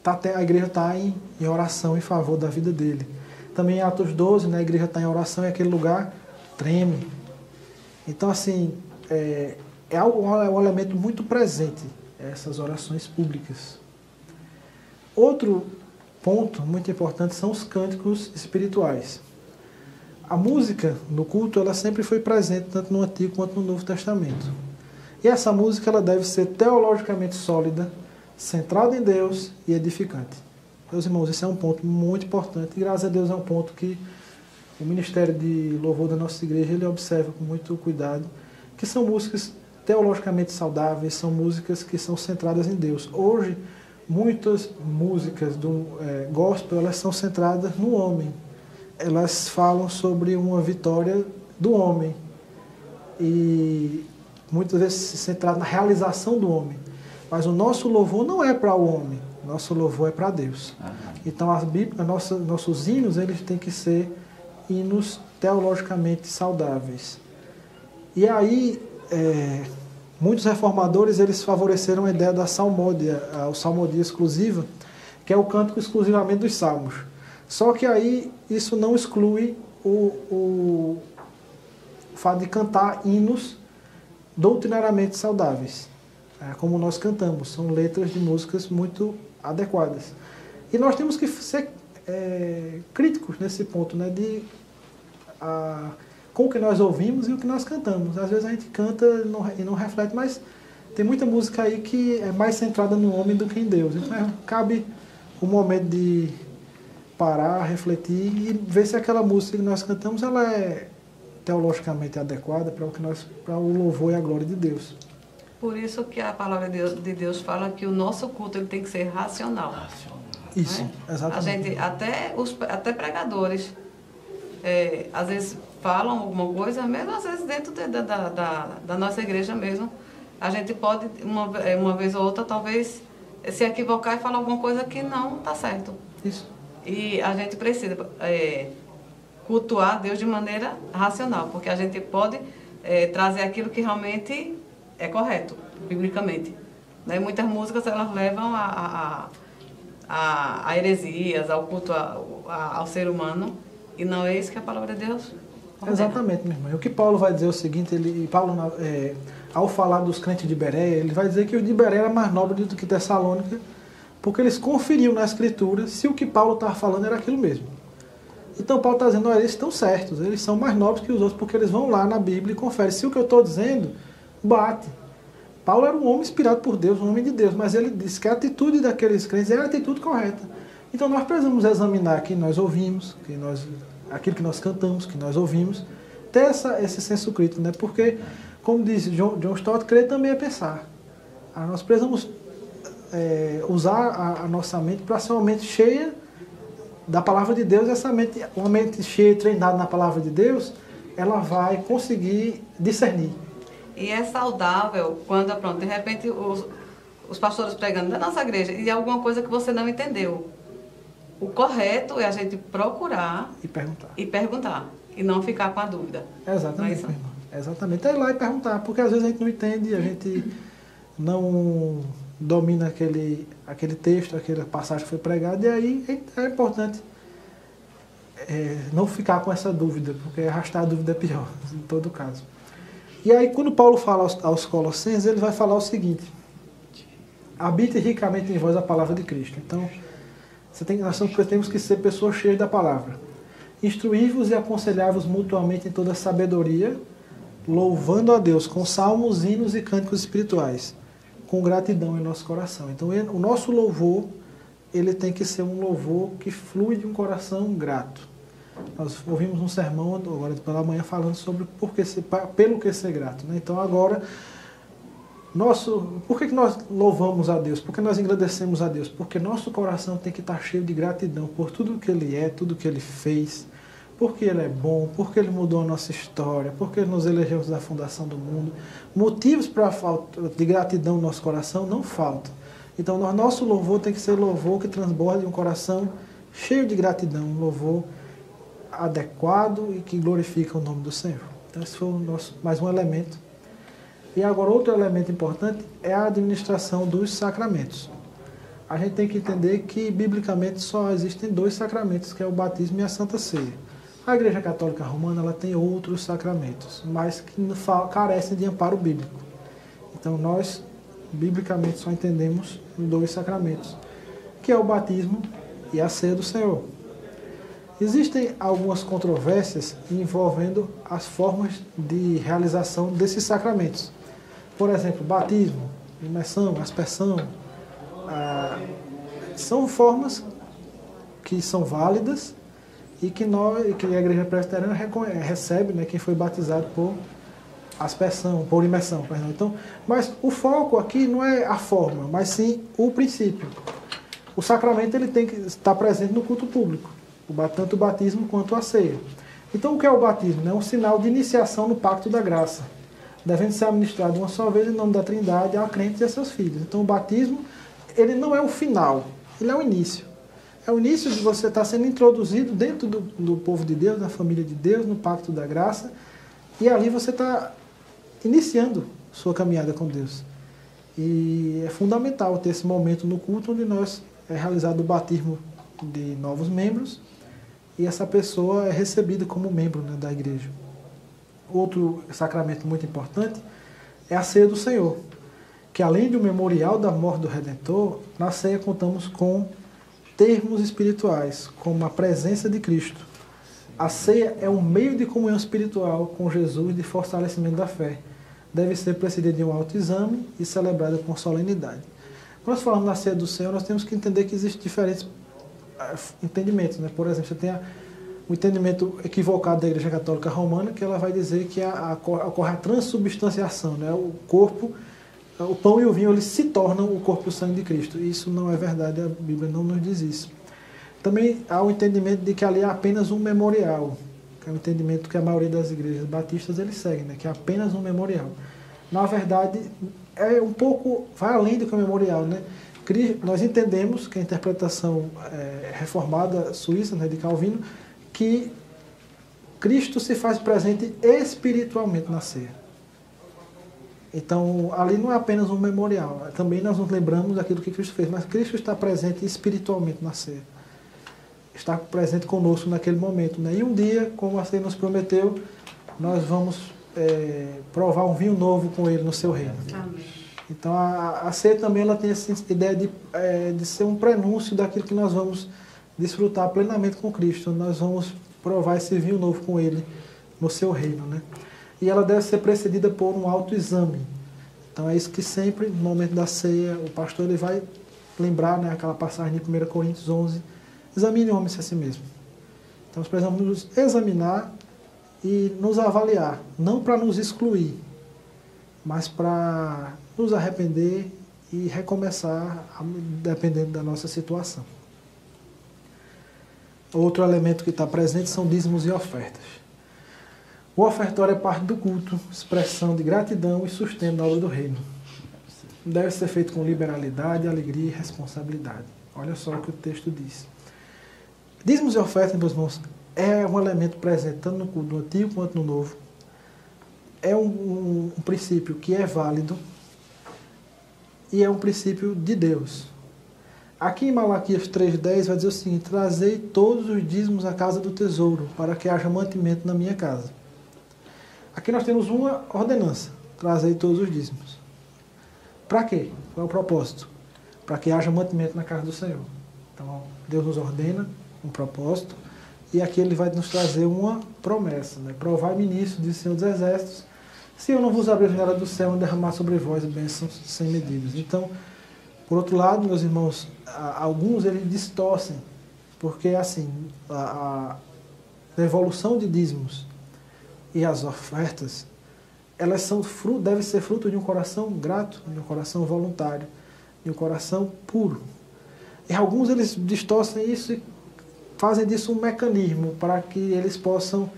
a igreja está em oração em favor da vida dele. Também em Atos 12, né, a igreja está em oração e aquele lugar treme. Então, assim, é um elemento muito presente, essas orações públicas. Outro ponto muito importante são os cânticos espirituais. A música no culto, ela sempre foi presente, tanto no Antigo quanto no Novo Testamento. E essa música, ela deve ser teologicamente sólida, centrada em Deus e edificante. Meus irmãos, esse é um ponto muito importante e, graças a Deus, é um ponto que o Ministério de Louvor da nossa igreja ele observa com muito cuidado, que são músicas teologicamente saudáveis, são músicas que são centradas em Deus. Hoje, muitas músicas do gospel, elas são centradas no homem. Elas falam sobre uma vitória do homem e muitas vezes centradas na realização do homem. Mas o nosso louvor não é para o homem, nosso louvor é para Deus. Então, nossos hinos eles têm que ser hinos teologicamente saudáveis. E aí, muitos reformadores eles favoreceram a ideia da salmódia, a salmodia exclusiva, que é o cântico exclusivamente dos salmos. Só que aí isso não exclui o fato de cantar hinos doutrinariamente saudáveis, como nós cantamos. São letras de músicas muito adequadas. E nós temos que ser críticos nesse ponto, né, com o que nós ouvimos e o que nós cantamos. Às vezes a gente canta e não reflete, mas tem muita música aí que é mais centrada no homem do que em Deus. Então cabe o momento de parar, refletir e ver se aquela música que nós cantamos ela é teologicamente adequada para o louvor e a glória de Deus. Por isso que a palavra de Deus fala que o nosso culto ele tem que ser racional. Isso, né? exatamente. Até pregadores, às vezes falam alguma coisa, mesmo às vezes dentro da nossa igreja mesmo, a gente pode, uma vez ou outra, talvez se equivocar e falar alguma coisa que não está certo. Isso. E a gente precisa cultuar Deus de maneira racional, porque a gente pode trazer aquilo que realmente é correto, biblicamente. Né? Muitas músicas elas levam a heresias, ao culto ao ser humano, e não é isso que a palavra de Deus ordena. Exatamente, minha irmã. O que Paulo vai dizer é o seguinte, Paulo, ao falar dos crentes de Bereia, ele vai dizer que os de Bereia era mais nobre do que Tessalônica, porque eles conferiam na Escritura se o que Paulo estava falando era aquilo mesmo. Então Paulo está dizendo, olha, eles estão certos, eles são mais nobres que os outros, porque eles vão lá na Bíblia e conferem se o que eu estou dizendo bate. Paulo era um homem inspirado por Deus, um homem de Deus, mas ele disse que a atitude daqueles crentes era a atitude correta. Então nós precisamos examinar quem nós ouvimos, aquilo que nós cantamos, que nós ouvimos, ter esse senso crítico, né? Porque, como diz John Stott, crer também é pensar. Nós precisamos usar a nossa mente para ser uma mente cheia da palavra de Deus. Uma mente cheia e treinada na palavra de Deus, ela vai conseguir discernir. E é saudável quando, pronto, de repente, os pastores pregando da nossa igreja e alguma coisa que você não entendeu. O correto é a gente procurar e perguntar. E não ficar com a dúvida. Exatamente, irmão. Exatamente. É ir lá e perguntar, porque às vezes a gente não entende, a gente não domina aquele texto, aquela passagem que foi pregada, e aí é importante não ficar com essa dúvida, porque arrastar a dúvida é pior, em todo caso. E aí, quando Paulo fala aos Colossenses, ele vai falar o seguinte: habite ricamente em vós a palavra de Cristo. Então, nós temos que ser pessoas cheias da palavra. Instruí-vos e aconselhai-vos mutuamente em toda sabedoria, louvando a Deus com salmos, hinos e cânticos espirituais, com gratidão em nosso coração. Então, o nosso louvor, ele tem que ser um louvor que flui de um coração grato. Nós ouvimos um sermão agora pela manhã falando sobre pelo que ser grato, né? Então, agora, por que nós louvamos a Deus? Por que nós agradecemos a Deus? Porque nosso coração tem que estar cheio de gratidão por tudo que Ele é, tudo que Ele fez, porque Ele é bom, porque Ele mudou a nossa história, porque Ele nos elegeu da fundação do mundo. Motivos para a falta de gratidão no nosso coração não faltam. Então, nosso louvor tem que ser louvor que transborde um coração cheio de gratidão, um louvor adequado e que glorifica o nome do Senhor. Então, esse foi mais um elemento. E agora, outro elemento importante é a administração dos sacramentos. A gente tem que entender que, biblicamente, só existem 2 sacramentos, que é o batismo e a Santa Ceia. A Igreja Católica Romana ela tem outros sacramentos, mas que carecem de amparo bíblico. Então, nós, biblicamente, só entendemos 2 sacramentos, que é o batismo e a ceia do Senhor. Existem algumas controvérsias envolvendo as formas de realização desses sacramentos. Por exemplo, batismo, imersão, aspersão, são formas que são válidas e que a Igreja Presbiteriana recebe, né, quem foi batizado por aspersão, por imersão. Perdão. Então, mas o foco aqui não é a forma, mas sim o princípio. O sacramento ele tem que estar presente no culto público, tanto o batismo quanto a ceia. Então, o que é o batismo? É um sinal de iniciação no pacto da graça, devendo ser administrado uma só vez em nome da Trindade a crentes e a seus filhos. Então, o batismo ele não é o final, ele é o início. É o início de você estar sendo introduzido dentro do povo de Deus, da família de Deus, no pacto da graça, e ali você está iniciando sua caminhada com Deus. E é fundamental ter esse momento no culto onde é realizado o batismo de novos membros e essa pessoa é recebida como membro, né, da igreja. Outro sacramento muito importante é a ceia do Senhor, que além do memorial da morte do Redentor, na ceia contamos com termos espirituais, como a presença de Cristo. A ceia é um meio de comunhão espiritual com Jesus de fortalecimento da fé. Deve ser precedida de um autoexame e celebrada com solenidade. Quando nós falamos da ceia do Senhor, nós temos que entender que existem diferentes entendimentos, né? Por exemplo, você tem o entendimento equivocado da Igreja Católica Romana, que ela vai dizer que ocorre a transubstanciação, né? O corpo, o pão e o vinho, eles se tornam o corpo e o sangue de Cristo. Isso não é verdade, a Bíblia não nos diz isso. Também há o entendimento de que ali é apenas um memorial, que é o entendimento que a maioria das igrejas batistas eles seguem, né? Que é apenas um memorial. Na verdade, vai além do que um memorial, né? Nós entendemos que a interpretação reformada suíça, né, de Calvino, que Cristo se faz presente espiritualmente na ceia. Então, ali não é apenas um memorial. Também nós nos lembramos daquilo que Cristo fez, mas Cristo está presente espiritualmente na ceia. Está presente conosco naquele momento, né? E um dia, como a ceia nos prometeu, nós vamos provar um vinho novo com Ele no seu reino. Amém. Então, a ceia também ela tem essa ideia de ser um prenúncio daquilo que nós vamos desfrutar plenamente com Cristo. Nós vamos provar esse vinho novo com Ele no seu reino, né? E ela deve ser precedida por um autoexame. Então, é isso que sempre, no momento da ceia, o pastor ele vai lembrar, né, aquela passagem de 1 Coríntios 11, examine o homem a si mesmo. Então, nós precisamos nos examinar e nos avaliar, não para nos excluir, mas para nos arrepender e recomeçar, dependendo da nossa situação. Outro elemento que está presente são dízimos e ofertas. O ofertório é parte do culto, expressão de gratidão e sustento da obra do reino. Deve ser feito com liberalidade, alegria e responsabilidade. Olha só o que o texto diz. Dízimos e ofertas, meus irmãos, é um elemento presente tanto no culto do Antigo quanto no Novo. É um princípio que é válido e é um princípio de Deus. Aqui em Malaquias 3,10 vai dizer o seguinte: trazei todos os dízimos à casa do tesouro, para que haja mantimento na minha casa. Aqui nós temos uma ordenança: trazei todos os dízimos. Para quê? Qual é o propósito? Para que haja mantimento na casa do Senhor. Então, Deus nos ordena um propósito, e aqui Ele vai nos trazer uma promessa, né? Provai-me nisso, diz o Senhor dos Exércitos, se eu não vos abrir a janela do céu e derramar sobre vós bênçãos sem medidas. Então, por outro lado, meus irmãos, alguns eles distorcem, porque assim, a devolução de dízimos e as ofertas, elas são devem ser fruto de um coração grato, de um coração voluntário, de um coração puro. E alguns eles distorcem isso e fazem disso um mecanismo para que eles possam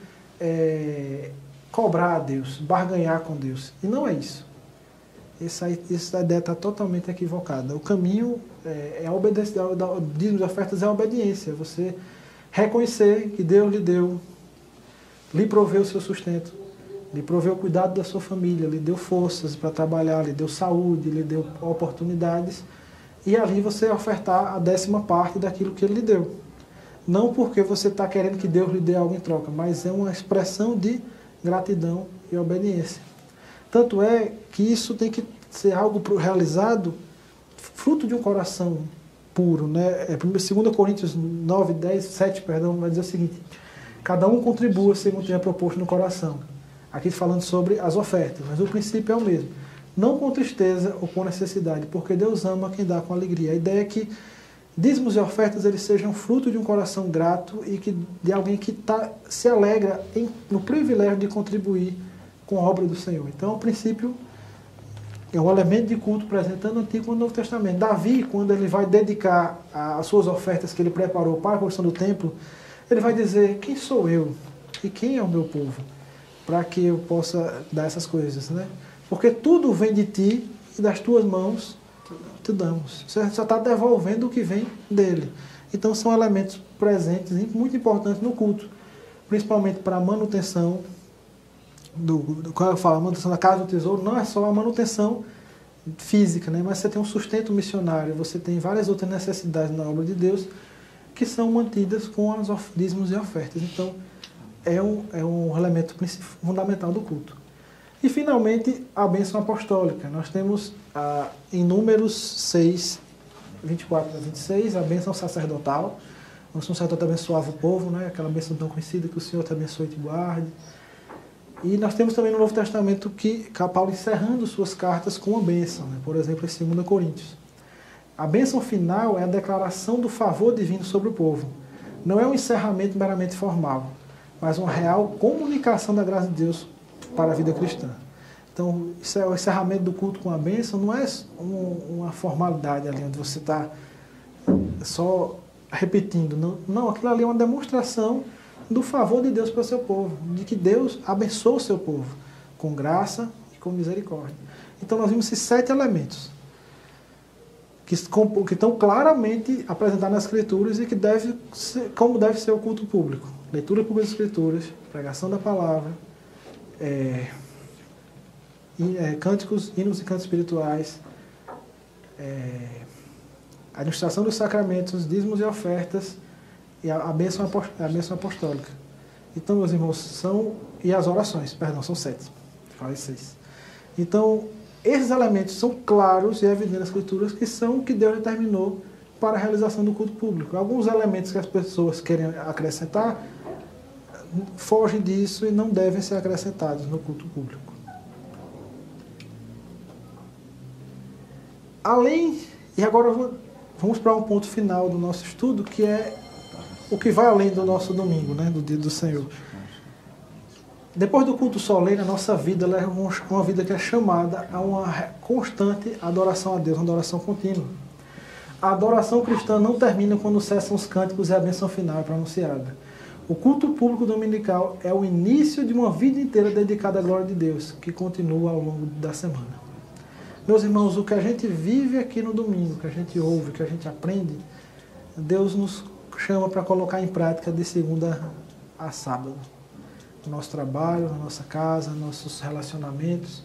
cobrar a Deus, barganhar com Deus. E não é isso. Essa ideia está totalmente equivocada. O caminho é obedecer, dízimos e ofertas é a obediência. Você reconhecer que Deus lhe deu, lhe proveu o seu sustento, lhe proveu o cuidado da sua família, lhe deu forças para trabalhar, lhe deu saúde, lhe deu oportunidades, e ali você ofertar a 10ª parte daquilo que Ele lhe deu. Não porque você está querendo que Deus lhe dê algo em troca, mas é uma expressão de gratidão e obediência. Tanto é que isso tem que ser algo realizado fruto de um coração puro, né? 2 Coríntios 7, vai dizer o seguinte: cada um contribua segundo tenha proposto no coração. Aqui falando sobre as ofertas, mas o princípio é o mesmo. Não com tristeza ou com necessidade, porque Deus ama quem dá com alegria. A ideia é que dízimos e ofertas eles sejam fruto de um coração grato e de alguém que se alegra no privilégio de contribuir com a obra do Senhor. Então, o princípio é um elemento de culto presente tanto no Antigo quanto no Novo Testamento. Davi, quando ele vai dedicar as suas ofertas que ele preparou para a construção do templo, ele vai dizer: quem sou eu e quem é o meu povo, para que eu possa dar essas coisas, né? Porque tudo vem de ti e das tuas mãos te damos. Você só está devolvendo o que vem dele. Então são elementos presentes e muito importantes no culto, principalmente para a manutenção quando eu falo, a manutenção da casa do tesouro, não é só a manutenção física, né? Mas você tem um sustento missionário, você tem várias outras necessidades na obra de Deus que são mantidas com os dízimos e ofertas. Então, é um elemento fundamental do culto. E, finalmente, a bênção apostólica. Nós temos, em Números 6, 24 a 26, a bênção sacerdotal. O sacerdote abençoava o povo, né? Aquela bênção tão conhecida, que o Senhor te abençoe e te guarde. E nós temos também no Novo Testamento que Paulo encerrando suas cartas com uma bênção, né? Por exemplo, em 2 Coríntios. A bênção final é a declaração do favor divino sobre o povo. Não é um encerramento meramente formal, mas uma real comunicação da graça de Deus para a vida cristã. Então, isso é o encerramento do culto com a bênção, não é uma formalidade ali, onde você está só repetindo. Não, aquilo ali é uma demonstração do favor de Deus para o seu povo, de que Deus abençoa o seu povo com graça e com misericórdia. Então nós vimos esses 7 elementos que estão claramente apresentados nas Escrituras e que como deve ser o culto público. Leitura pública das Escrituras, pregação da palavra, cânticos, hinos e cantos espirituais, administração dos sacramentos, dízimos e ofertas, e a bênção apostólica. Então, meus irmãos, e as orações, são 7. Falei 6. Então, esses elementos são claros e evidentes nas Escrituras, que são o que Deus determinou para a realização do culto público. Alguns elementos que as pessoas querem acrescentar fogem disso e não devem ser acrescentados no culto público. E agora vamos para um ponto final do nosso estudo, que é o que vai além do nosso domingo, né, do dia do Senhor. Depois do culto solene, a nossa vida é uma vida que é chamada a uma constante adoração a Deus, uma adoração contínua. A adoração cristã não termina quando cessam os cânticos e a bênção final é pronunciada. O culto público dominical é o início de uma vida inteira dedicada à glória de Deus, que continua ao longo da semana. Meus irmãos, o que a gente vive aqui no domingo, o que a gente ouve, o que a gente aprende, Deus nos chama para colocar em prática de segunda a sábado. No nosso trabalho, na nossa casa, nos nossos relacionamentos.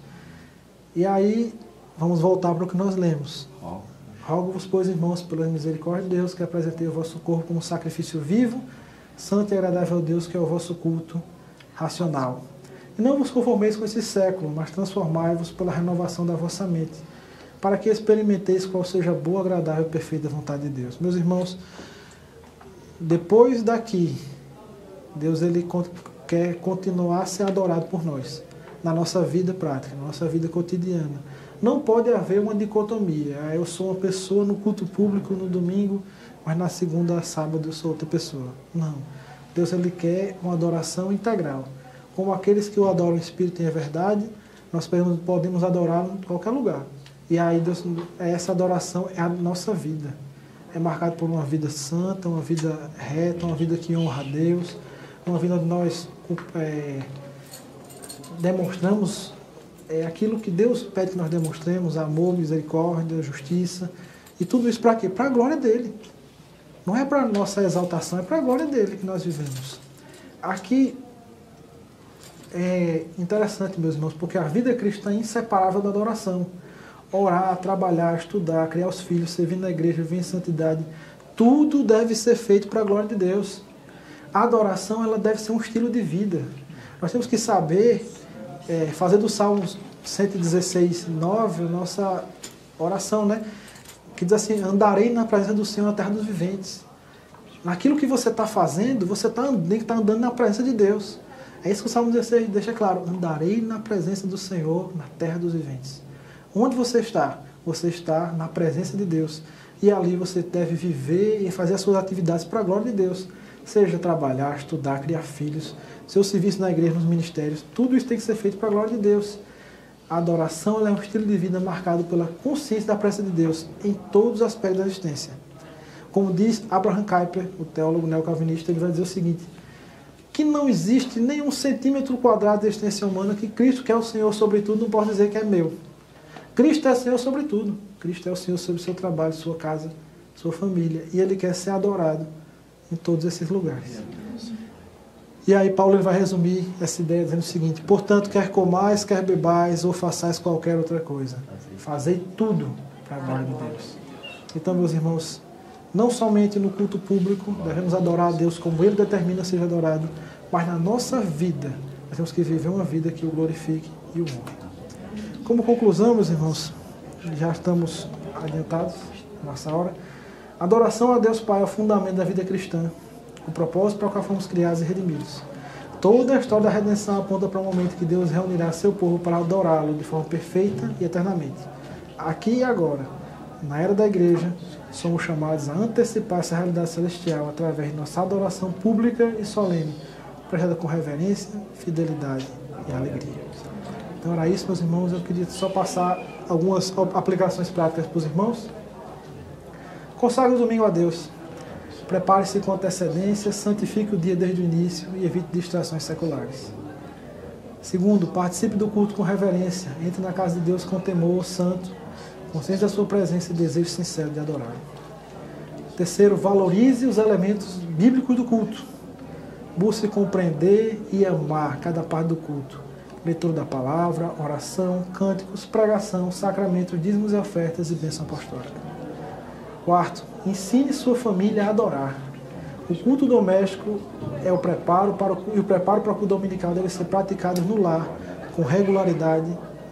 E aí, vamos voltar para o que nós lemos. Rogo-vos, pois, irmãos, pela misericórdia de Deus, que apresentei o vosso corpo como sacrifício vivo, santo e agradável a Deus, que é o vosso culto racional. E não vos conformeis com esse século, mas transformai-vos pela renovação da vossa mente, para que experimenteis qual seja a boa, agradável e perfeita vontade de Deus. Meus irmãos, depois daqui, Deus ele quer continuar a ser adorado por nós, na nossa vida prática, na nossa vida cotidiana. Não pode haver uma dicotomia. Eu sou uma pessoa no culto público no domingo, mas na segunda a sábado eu sou outra pessoa. Não. Deus ele quer uma adoração integral. Como aqueles que o adoram em espírito e em verdade, nós podemos adorar em qualquer lugar. E aí Deus, essa adoração é a nossa vida. É marcada por uma vida santa, uma vida reta, uma vida que honra a Deus, uma vida onde nós demonstramos aquilo que Deus pede que nós demonstremos, amor, misericórdia, justiça. E tudo isso para quê? Para a glória dele. Não é para a nossa exaltação, é para a glória dele que nós vivemos. Aqui é interessante, meus irmãos, porque a vida cristã é inseparável da adoração. Orar, trabalhar, estudar, criar os filhos, servir na igreja, viver em santidade, tudo deve ser feito para a glória de Deus. A adoração ela deve ser um estilo de vida. Nós temos que saber fazer do Salmos 116, 9, nossa oração, né? Que diz assim, andarei na presença do Senhor na terra dos viventes. Naquilo que você está fazendo, você tem que estar andando na presença de Deus. É isso que o Salmo 16 deixa claro. Andarei na presença do Senhor na terra dos viventes. Onde você está? Você está na presença de Deus. E ali você deve viver e fazer as suas atividades para a glória de Deus. Seja trabalhar, estudar, criar filhos, seu serviço na igreja, nos ministérios. Tudo isso tem que ser feito para a glória de Deus. A adoração é um estilo de vida marcado pela consciência da presença de Deus em todos os aspectos da existência. Como diz Abraham Kuyper, o teólogo neocalvinista, ele vai dizer o seguinte, que não existe nenhum centímetro quadrado da existência humana que Cristo, que é o Senhor sobre tudo, não pode dizer que é meu. Cristo é Senhor sobre tudo. Cristo é o Senhor sobre o seu trabalho, sua casa, sua família. E Ele quer ser adorado em todos esses lugares. E aí Paulo ele vai resumir essa ideia dizendo o seguinte, portanto, quer comais, quer bebais, ou façais qualquer outra coisa. Fazei tudo para a glória de Deus. Então, meus irmãos, não somente no culto público, devemos adorar a Deus como Ele determina seja adorado, mas na nossa vida, nós temos que viver uma vida que o glorifique e o honre. Como conclusão, meus irmãos, já estamos adiantados, nossa hora. Adoração a Deus Pai é o fundamento da vida cristã, o propósito para o qual fomos criados e redimidos. Toda a história da redenção aponta para o momento que Deus reunirá seu povo para adorá-lo de forma perfeita e eternamente. Aqui e agora, na era da igreja, somos chamados a antecipar essa realidade celestial através de nossa adoração pública e solene, prestada com reverência, fidelidade e alegria. Então era isso, meus irmãos. Eu queria só passar algumas aplicações práticas para os irmãos. Consagre o domingo a Deus. Prepare-se com antecedência, santifique o dia desde o início e evite distrações seculares. Segundo, participe do culto com reverência. Entre na casa de Deus com temor santo, consciente da sua presença e desejo sincero de adorar. Terceiro, valorize os elementos bíblicos do culto. Busque compreender e amar cada parte do culto. Leitura da palavra, oração, cânticos, pregação, sacramentos, dízimos e ofertas e bênção apostólica. Quarto, ensine sua família a adorar. O culto doméstico é o preparo para o culto dominical deve ser praticado no lar, com regularidade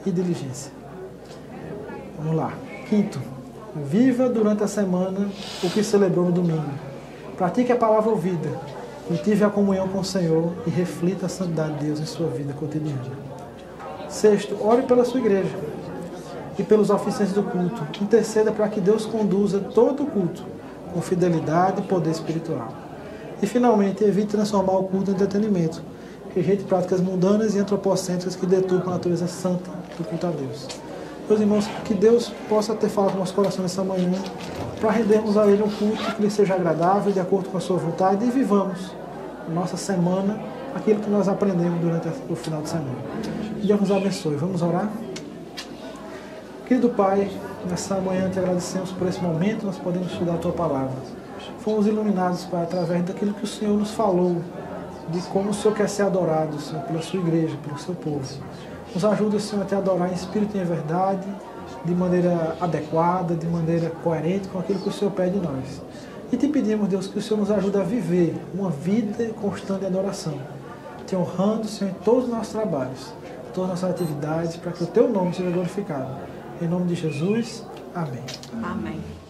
e diligência. Vamos lá. Quinto, viva durante a semana o que celebrou no domingo. Pratique a palavra ouvida, cultive a comunhão com o Senhor e reflita a santidade de Deus em sua vida cotidiana. Sexto, ore pela sua igreja e pelos oficiantes do culto. Interceda para que Deus conduza todo o culto com fidelidade e poder espiritual. E, finalmente, evite transformar o culto em entretenimento. Rejeite práticas mundanas e antropocêntricas que deturpam a natureza santa do culto a Deus. Meus irmãos, que Deus possa ter falado com o nosso coração nessa manhã para rendermos a Ele um culto que lhe seja agradável, de acordo com a sua vontade, e vivamos nossa semana, aquilo que nós aprendemos durante o final de semana. Que Deus nos abençoe. Vamos orar? Querido Pai, nessa manhã te agradecemos por esse momento, nós podemos estudar a Tua Palavra. Fomos iluminados, Pai, através daquilo que o Senhor nos falou, de como o Senhor quer ser adorado, Senhor, pela Sua igreja, pelo Seu povo. Nos ajuda, Senhor, a te adorar em espírito e em verdade, de maneira adequada, de maneira coerente com aquilo que o Senhor pede de nós. E te pedimos, Deus, que o Senhor nos ajude a viver uma vida constante de adoração, te honrando, Senhor, em todos os nossos trabalhos, em todas as nossas atividades, para que o Teu nome seja glorificado. Em nome de Jesus, amém. Amém.